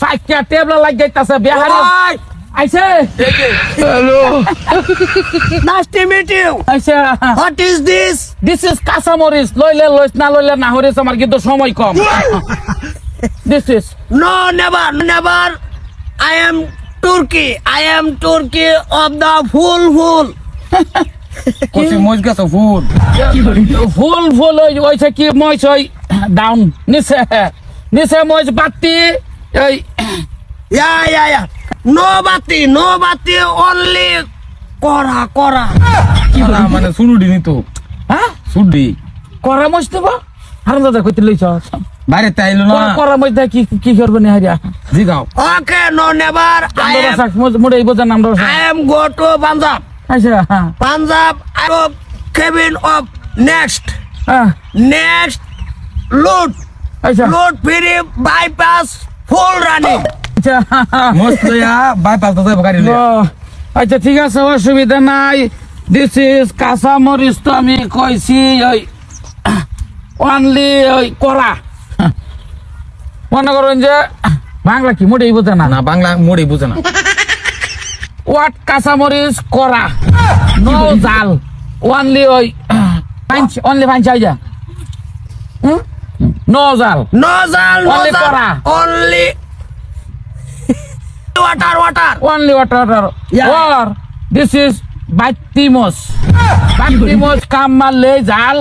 পাইকা টেবলা লাগ যাইতাছে বিহারি আইছে Hello. Nice to meet you. আইছে What is this? This is কাঁচামরিচ লইলে লইস না লইলে না হরিস আমার কিন্তু সময় কম this is No, never, never. I am Turkey. I am Turkey of the full. কচি মজ গেছে ফুল ফুল ফুল ওইছে কি মইছ ওই ডাউন নিচে মইছ বাতি এই Yeah. No bati, only kora. মানে সুরুডি নিতো হ্যাঁ সুরডি করা মইছ দেব হারাম দাদা কইতে লইছ বাইরে তাইলো না করা মইছ কি কি করবে না হারিয়া জিগাও Okay, no, never. মোড়ে এই বোঝা নাম I am go to Punjab. আচ্ছা হ্যাঁ Punjab, I go cabin of next. হ্যাঁ Next, load. আচ্ছা Load free bypass full running. আচ্ছা মস্ত ইয়া বাইপাস তো যাবো গাড়ি লইয়া। আচ্ছা ঠিক আছে অসুবিধা নাই দিস ইজ কাঁচামরিচ তো আমি কইছি ওই অনলি ওই করা মনে করেন যে বাংলা কি মোটেই বোঝে না না বাংলা মোড়ে বুঝে না ওয়াট কাঁচামরিচ করা নো জাল অনলি ওই অনলি পাঁচ যা নো জাল No zal, no Only zal. kora. Only water. only water Yeah. or this is Batimos কাম মারলে জাল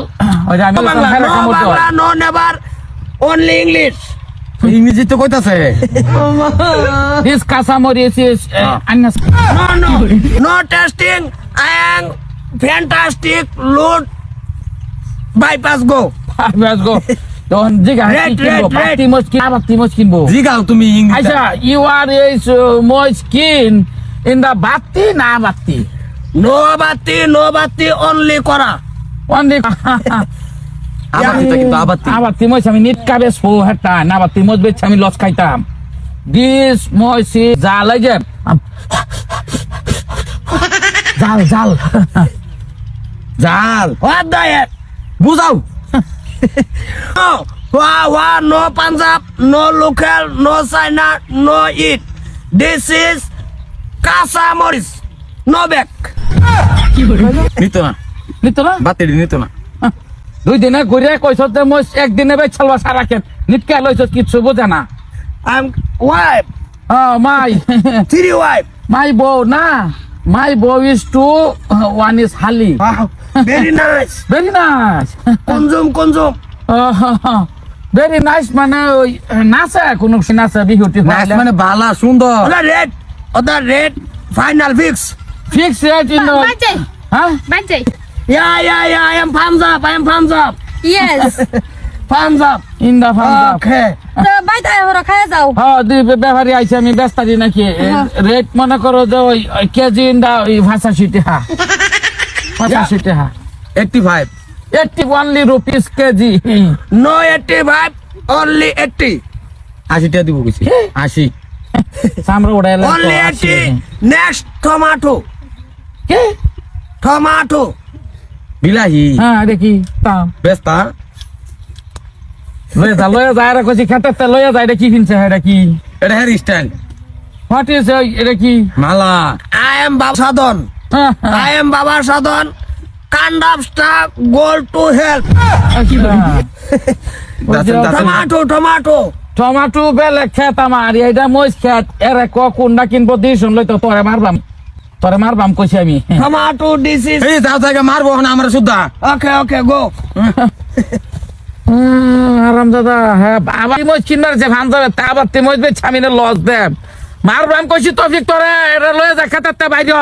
ওই যে আমি No Bangla, হেরা no কামড় দেওয়া। Bangla, no never. Only English. ইংরেজি তো কইতাছে This কাঁচামরিচ is No testing. I am fantastic. Load bypass go. let's go তখন জিগা কি Red, কিনবো red. বাতিমস কিনবো জিগাও তুমি ইংরেজি আচ্ছা you are is more skin in the বাতি না বাতি No bati, only kora. Only আবাতি কিন্তু আবাতি বাতিমস আমি নিট কাবেস ফো হেটা না বাতিমস বেচ আমি লস খাইতাম দিস মইস জাল এই যে জাল জাল What the heck? বুঝাও No. No Punjab, no local, no China, no eat. This is Kasamoric. No back. নিতো না নিত না বাতিড়ি নিতো না দুই দিনে ঘুরে কইছ যে মই একদিনে বেচ ছালবা সারা খেত নিটকা লইছ কিছু বোঝে না I'm wife. My Three wife. মাই বউ না মাই বউ ইজ টু ওয়ান ইজ হালি Wow. Very nice. Very nice Consume. Very nice মানে ওই নাচে কোনো নাচে বিহুটি নাইস মানে বালা সুন্দর Other red. Final fix. Fix rate in Bajai. হ্যাঁ Bajai. Yeah. I am Punjab. Yes. Punjab. In the Punjab Okay. তো বাইতে ওরা খায় যাও। হ্যাঁ দুই ব্যাপারী আইছে আমি ব্যস্তারি নাকি রেট মনে করো যে ওই কেজি ইন দা ওই ভাষা সিটি হা ভাষা সিটি হা 85 81 rupees কেজি No 85. Only 80. 80 টাকা দিব কইছি 80 সামরা উড়াইলে Only 80. Next tomato. কে Tomato. বিলাহি হ্যাঁ দেখি তাম বেস্তা লয়া যায় আর কইছি খেতে লয়া যায় এটা কি কিনছে এটা কি এটা হেয়ার স্টাইল হোয়াট ইজ এটা কি মালা I am Baba Sadon. I am Baba Sadon. Kandap star goal to help. Tomato. Tomato বেলে খেত আমার এইটা মইস খেত এরে কোনটা কিনবো দিস লইতো তোরে মারবাম কইছি আমি Tomato this is. এই যাও জায়গা মারবো না আমরা সুদ্ধা Okay, go. আরাম দাদা হ্যাঁ আবার মইস কিনার যে ভান যাবে তা আবার তুই মইস বে ছামিনে লস দেব মারবাম কইছি তফিক তোরে এটা লয়ে যা খেতাতে বাইরে